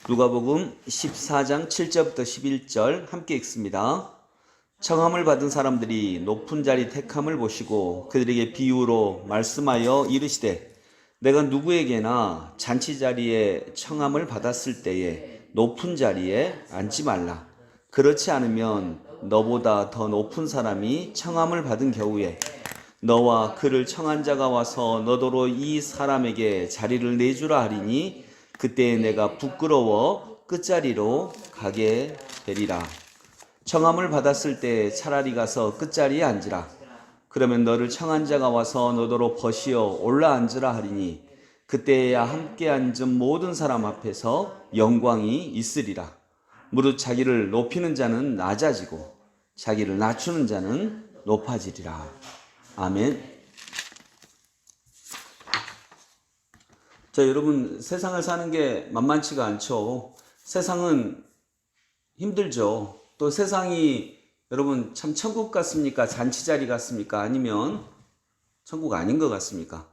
누가복음 14장 7절부터 11절 함께 읽습니다. 청함을 받은 사람들이 높은 자리 택함을 보시고 그들에게 비유로 말씀하여 이르시되 내가 누구에게나 잔치 자리에 청함을 받았을 때에 높은 자리에 앉지 말라. 그렇지 않으면 너보다 더 높은 사람이 청함을 받은 겨우에 너와 그를 청한 자가 와서 너더러 이 사람에게 자리를 내주라 하리니 그때 내가 부끄러워 끝자리로 가게 되리라. 청함을 받았을 때 차라리 가서 끝자리에 앉으라. 그러면 너를 청한 자가 와서 너더러 버시어 올라 앉으라 하리니 그때야 함께 앉은 모든 사람 앞에서 영광이 있으리라. 무릇 자기를 높이는 자는 낮아지고 자기를 낮추는 자는 높아지리라. 아멘. 자, 여러분, 세상을 사는 게 만만치가 않죠. 세상은 힘들죠. 또 세상이 여러분 참 천국 같습니까? 잔치자리 같습니까? 아니면 천국 아닌 것 같습니까?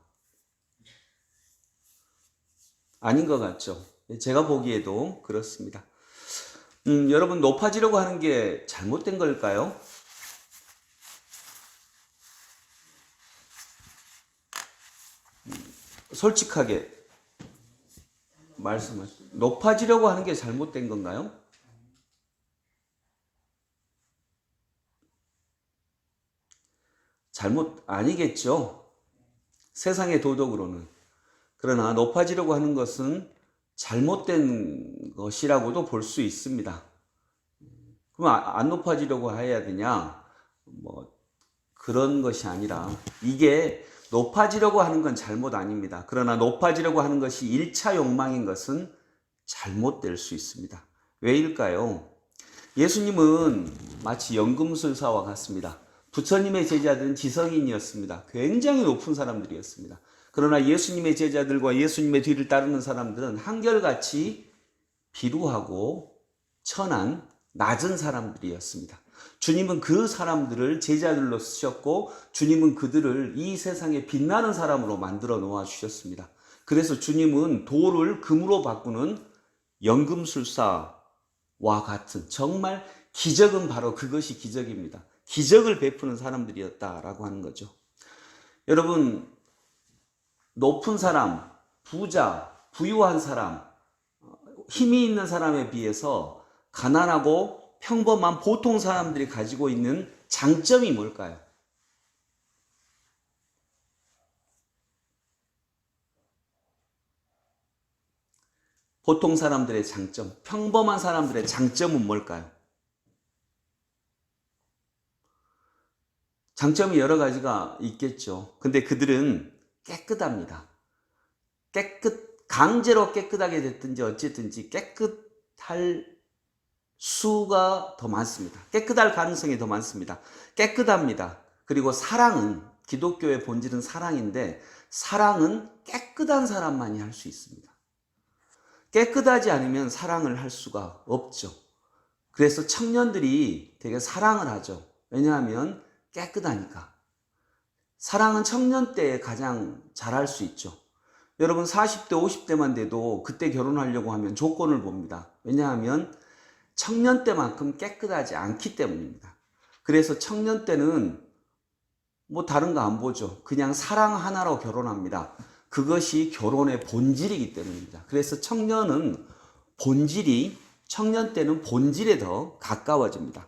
아닌 것 같죠. 제가 보기에도 그렇습니다. 여러분, 높아지려고 하는 게 잘못된 걸까요? 솔직하게 말씀하시죠. 높아지려고 하는 게 잘못된 건가요? 잘못 아니겠죠. 세상의 도덕으로는. 그러나 높아지려고 하는 것은 잘못된 것이라고도 볼 수 있습니다. 그럼 안 높아지려고 해야 되냐? 그런 것이 아니라 이게 높아지려고 하는 건 잘못 아닙니다. 그러나 높아지려고 하는 것이 1차 욕망인 것은 잘못될 수 있습니다. 왜일까요? 예수님은 마치 연금술사와 같습니다. 부처님의 제자들은 지성인이었습니다. 굉장히 높은 사람들이었습니다. 그러나 예수님의 제자들과 예수님의 뒤를 따르는 사람들은 한결같이 비루하고 천한 낮은 사람들이었습니다. 주님은 그 사람들을 제자들로 쓰셨고 주님은 그들을 이 세상에 빛나는 사람으로 만들어 놓아 주셨습니다. 그래서 주님은 돌을 금으로 바꾸는 연금술사와 같은 정말 기적은 바로 그것이 기적입니다. 기적을 베푸는 사람들이었다라고 하는 거죠. 여러분, 높은 사람, 부자, 부유한 사람, 힘이 있는 사람에 비해서 가난하고 평범한 보통 사람들이 가지고 있는 장점이 뭘까요? 보통 사람들의 장점, 평범한 사람들의 장점은 뭘까요? 장점이 여러 가지가 있겠죠. 근데 그들은 깨끗합니다. 강제로 깨끗하게 됐든지 어쨌든지 깨끗할 수가 더 많습니다. 깨끗할 가능성이 더 많습니다. 깨끗합니다. 그리고 사랑은, 기독교의 본질은 사랑인데 사랑은 깨끗한 사람만이 할 수 있습니다. 깨끗하지 않으면 사랑을 할 수가 없죠. 그래서 청년들이 되게 사랑을 하죠. 왜냐하면 깨끗하니까. 사랑은 청년 때에 가장 잘할 수 있죠. 여러분 40대 50대만 돼도 그때 결혼하려고 하면 조건을 봅니다. 왜냐하면 청년 때만큼 깨끗하지 않기 때문입니다. 그래서 청년 때는 다른 거 안 보죠. 그냥 사랑 하나로 결혼합니다. 그것이 결혼의 본질이기 때문입니다. 그래서 청년 때는 본질에 더 가까워집니다.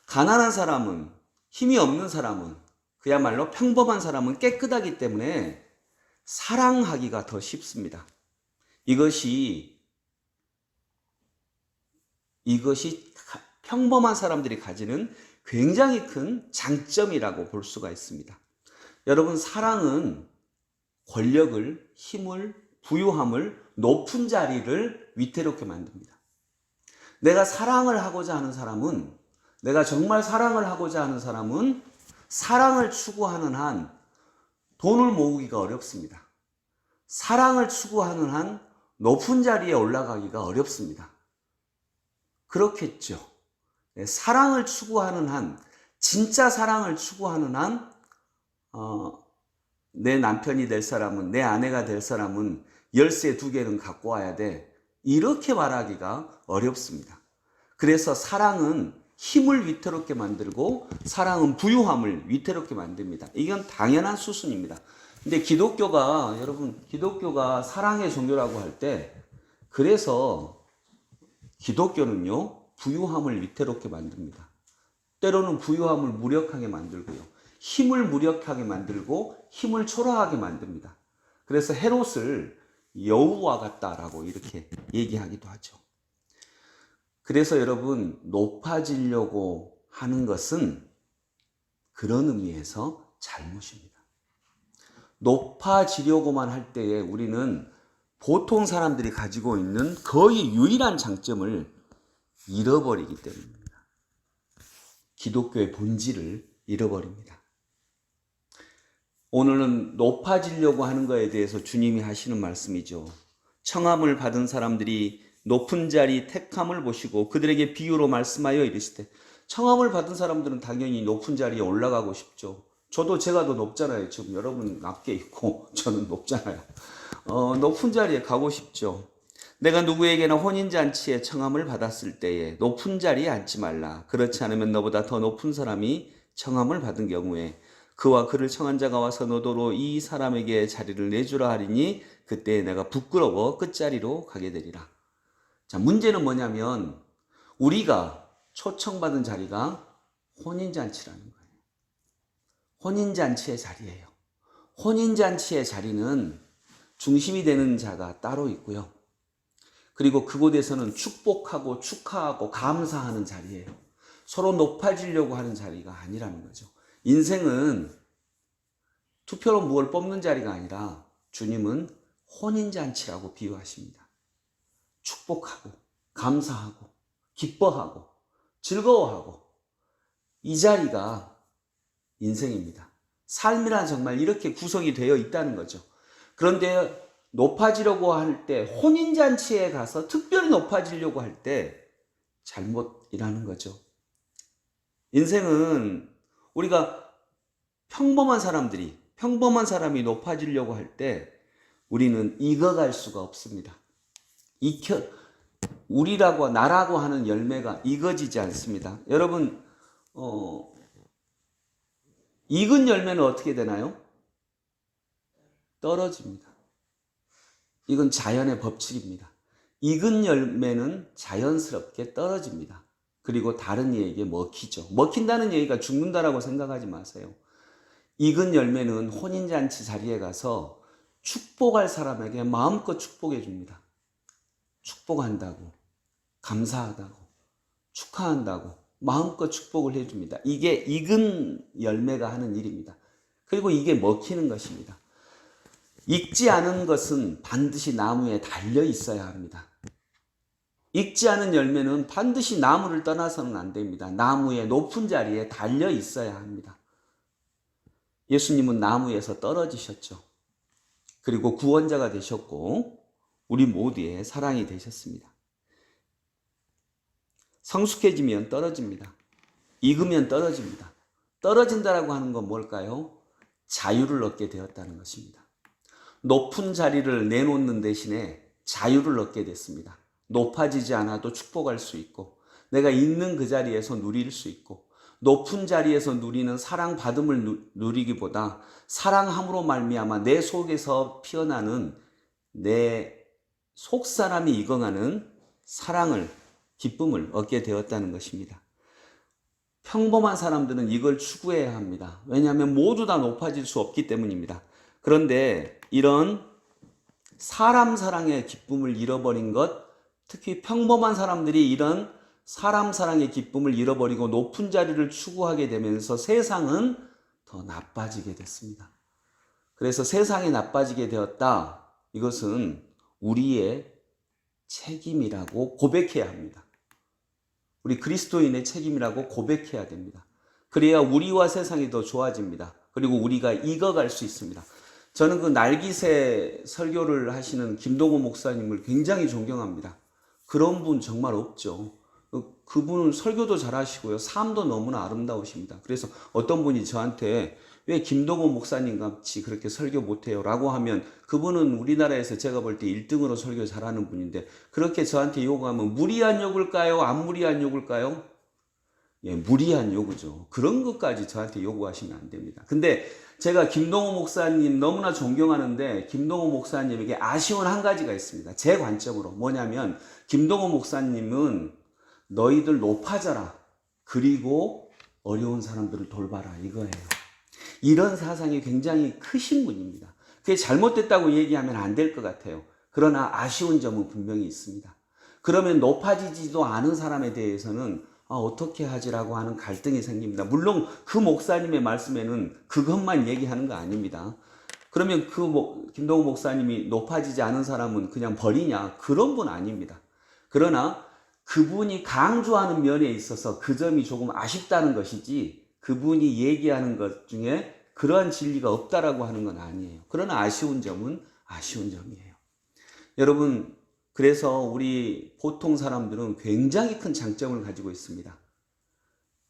가난한 사람은, 힘이 없는 사람은, 그야말로 평범한 사람은 깨끗하기 때문에 사랑하기가 더 쉽습니다. 이것이 평범한 사람들이 가지는 굉장히 큰 장점이라고 볼 수가 있습니다. 여러분, 사랑은 권력을, 힘을, 부유함을, 높은 자리를 위태롭게 만듭니다. 내가 정말 사랑을 하고자 하는 사람은 사랑을 추구하는 한 돈을 모으기가 어렵습니다. 사랑을 추구하는 한 높은 자리에 올라가기가 어렵습니다. 그렇겠죠. 사랑을 추구하는 한, 진짜 사랑을 추구하는 한, 내 남편이 될 사람은, 내 아내가 될 사람은 열쇠 2개는 갖고 와야 돼. 이렇게 말하기가 어렵습니다. 그래서 사랑은 힘을 위태롭게 만들고 사랑은 부유함을 위태롭게 만듭니다. 이건 당연한 수순입니다. 근데 기독교가, 여러분, 기독교가 사랑의 종교라고 할 때, 그래서 기독교는요, 부유함을 위태롭게 만듭니다. 때로는 부유함을 무력하게 만들고요. 힘을 무력하게 만들고 힘을 초라하게 만듭니다. 그래서 헤롯을 여우와 같다라고 이렇게 얘기하기도 하죠. 그래서 여러분, 높아지려고 하는 것은 그런 의미에서 잘못입니다. 높아지려고만 할 때에 우리는 보통 사람들이 가지고 있는 거의 유일한 장점을 잃어버리기 때문입니다. 기독교의 본질을 잃어버립니다. 오늘은 높아지려고 하는 것에 대해서 주님이 하시는 말씀이죠. 청함을 받은 사람들이 높은 자리 택함을 보시고 그들에게 비유로 말씀하여 이르시되, 청함을 받은 사람들은 당연히 높은 자리에 올라가고 싶죠. 저도 제가 더 높잖아요. 지금 여러분 낮게 있고 저는 높잖아요. 높은 자리에 가고 싶죠. 내가 누구에게나 혼인잔치에 청함을 받았을 때에 높은 자리에 앉지 말라. 그렇지 않으면 너보다 더 높은 사람이 청함을 받은 경우에 그와 그를 청한 자가 와서 너더러 이 사람에게 자리를 내주라 하리니 그때 내가 부끄러워 끝자리로 가게 되리라. 자, 문제는 뭐냐면 우리가 초청받은 자리가 혼인잔치라는 거예요. 혼인잔치의 자리예요. 혼인잔치의 자리는 중심이 되는 자가 따로 있고요. 그리고 그곳에서는 축복하고 축하하고 감사하는 자리예요. 서로 높아지려고 하는 자리가 아니라는 거죠. 인생은 투표로 무엇을 뽑는 자리가 아니라 주님은 혼인잔치라고 비유하십니다. 축복하고 감사하고 기뻐하고 즐거워하고 이 자리가 인생입니다. 삶이란 정말 이렇게 구성이 되어 있다는 거죠. 그런데 높아지려고 할 때, 혼인잔치에 가서 특별히 높아지려고 할 때 잘못이라는 거죠. 인생은 우리가 평범한 사람이 높아지려고 할 때 우리는 익어갈 수가 없습니다. 우리라고, 나라고 하는 열매가 익어지지 않습니다. 여러분, 익은 열매는 어떻게 되나요? 떨어집니다. 이건 자연의 법칙입니다. 익은 열매는 자연스럽게 떨어집니다. 그리고 다른 이에게 먹히죠. 먹힌다는 얘기가 죽는다라고 생각하지 마세요. 익은 열매는 혼인잔치 자리에 가서 축복할 사람에게 마음껏 축복해 줍니다. 축복한다고, 감사하다고, 축하한다고 마음껏 축복을 해줍니다. 이게 익은 열매가 하는 일입니다. 그리고 이게 먹히는 것입니다. 익지 않은 것은 반드시 나무에 달려 있어야 합니다. 익지 않은 열매는 반드시 나무를 떠나서는 안 됩니다. 나무의 높은 자리에 달려 있어야 합니다. 예수님은 나무에서 떨어지셨죠. 그리고 구원자가 되셨고 우리 모두의 사랑이 되셨습니다. 성숙해지면 떨어집니다. 익으면 떨어집니다. 떨어진다라고 하는 건 뭘까요? 자유를 얻게 되었다는 것입니다. 높은 자리를 내놓는 대신에 자유를 얻게 됐습니다. 높아지지 않아도 축복할 수 있고 내가 있는 그 자리에서 누릴 수 있고 높은 자리에서 누리는 사랑받음을 누리기보다 사랑함으로 말미암아 내 속에서 피어나는 내 속사람이 익어가는 사랑을, 기쁨을 얻게 되었다는 것입니다. 평범한 사람들은 이걸 추구해야 합니다. 왜냐하면 모두 다 높아질 수 없기 때문입니다. 그런데 이런 사람 사랑의 기쁨을 잃어버린 것, 특히 평범한 사람들이 이런 사람 사랑의 기쁨을 잃어버리고 높은 자리를 추구하게 되면서 세상은 더 나빠지게 됐습니다. 그래서 세상이 나빠지게 되었다. 이것은 우리의 책임이라고 고백해야 합니다. 우리 그리스도인의 책임이라고 고백해야 됩니다. 그래야 우리와 세상이 더 좋아집니다. 그리고 우리가 익어갈 수 있습니다. 저는 그 날기새 설교를 하시는 김동호 목사님을 굉장히 존경합니다. 그런 분 정말 없죠. 그분은 설교도 잘하시고요. 삶도 너무나 아름다우십니다. 그래서 어떤 분이 저한테 왜 김동호 목사님 같이 그렇게 설교 못해요? 라고 하면 그분은 우리나라에서 제가 볼 때 1등으로 설교 잘하는 분인데 그렇게 저한테 요구하면 무리한 요구일까요? 안 무리한 요구일까요? 예, 무리한 요구죠. 그런 것까지 저한테 요구하시면 안 됩니다. 근데 제가 김동호 목사님 너무나 존경하는데 김동호 목사님에게 아쉬운 한 가지가 있습니다. 제 관점으로 뭐냐면 김동호 목사님은 너희들 높아져라. 그리고 어려운 사람들을 돌봐라. 이거예요. 이런 사상이 굉장히 크신 분입니다. 그게 잘못됐다고 얘기하면 안 될 것 같아요. 그러나 아쉬운 점은 분명히 있습니다. 그러면 높아지지도 않은 사람에 대해서는 어떻게 하지라고 하는 갈등이 생깁니다. 물론 그 목사님의 말씀에는 그것만 얘기하는 거 아닙니다. 그러면 김동호 목사님이 높아지지 않은 사람은 그냥 버리냐? 그런 분 아닙니다. 그러나 그분이 강조하는 면에 있어서 그 점이 조금 아쉽다는 것이지 그분이 얘기하는 것 중에 그러한 진리가 없다라고 하는 건 아니에요. 그러나 아쉬운 점은 아쉬운 점이에요. 여러분, 그래서 우리 보통 사람들은 굉장히 큰 장점을 가지고 있습니다.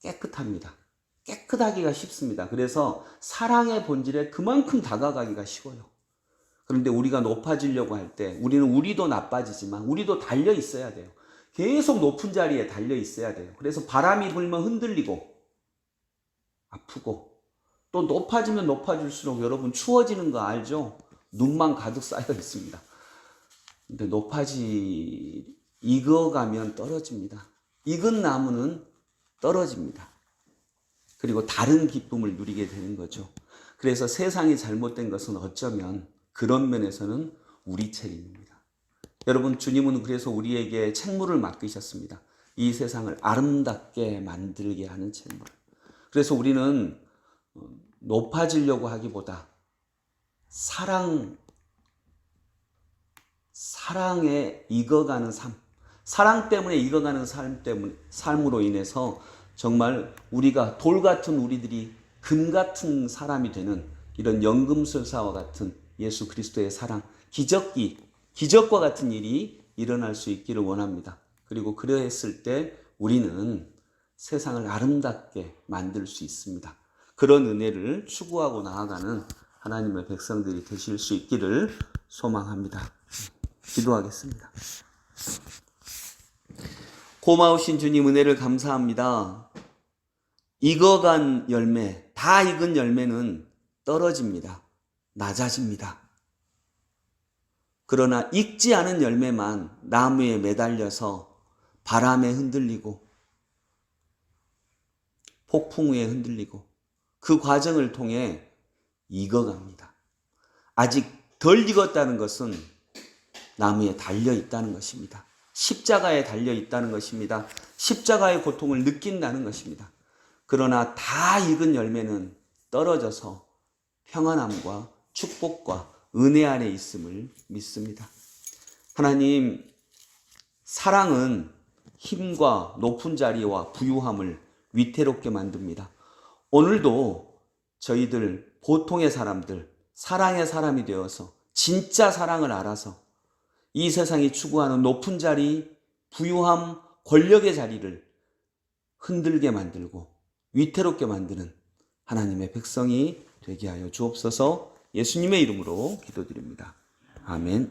깨끗합니다. 깨끗하기가 쉽습니다. 그래서 사랑의 본질에 그만큼 다가가기가 쉬워요. 그런데 우리가 높아지려고 할 때 우리도 나빠지지만 우리도 달려 있어야 돼요. 계속 높은 자리에 달려 있어야 돼요. 그래서 바람이 불면 흔들리고 아프고 또 높아지면 높아질수록 여러분 추워지는 거 알죠? 눈만 가득 쌓여 있습니다. 근데 익어가면 떨어집니다. 익은 나무는 떨어집니다. 그리고 다른 기쁨을 누리게 되는 거죠. 그래서 세상이 잘못된 것은 어쩌면 그런 면에서는 우리 책임입니다. 여러분, 주님은 그래서 우리에게 책무를 맡기셨습니다. 이 세상을 아름답게 만들게 하는 책무. 그래서 우리는 높아지려고 하기보다 사랑에 익어가는 삶, 사랑 때문에 익어가는 삶으로 인해서 정말 우리가 돌 같은 우리들이 금 같은 사람이 되는 이런 연금술사와 같은 예수 그리스도의 사랑, 기적과 같은 일이 일어날 수 있기를 원합니다. 그리고 그러했을 때 우리는 세상을 아름답게 만들 수 있습니다. 그런 은혜를 추구하고 나아가는 하나님의 백성들이 되실 수 있기를 소망합니다. 기도하겠습니다. 고마우신 주님, 은혜를 감사합니다. 익어간 열매, 다 익은 열매는 떨어집니다. 낮아집니다. 그러나 익지 않은 열매만 나무에 매달려서 바람에 흔들리고 폭풍 후에 흔들리고 그 과정을 통해 익어갑니다. 아직 덜 익었다는 것은 나무에 달려 있다는 것입니다. 십자가에 달려 있다는 것입니다. 십자가의 고통을 느낀다는 것입니다. 그러나 다 익은 열매는 떨어져서 평안함과 축복과 은혜 안에 있음을 믿습니다. 하나님, 사랑은 힘과 높은 자리와 부유함을 위태롭게 만듭니다. 오늘도 저희들 보통의 사람들, 사랑의 사람이 되어서 진짜 사랑을 알아서 이 세상이 추구하는 높은 자리, 부유함, 권력의 자리를 흔들게 만들고 위태롭게 만드는 하나님의 백성이 되게 하여 주옵소서. 예수님의 이름으로 기도드립니다. 아멘.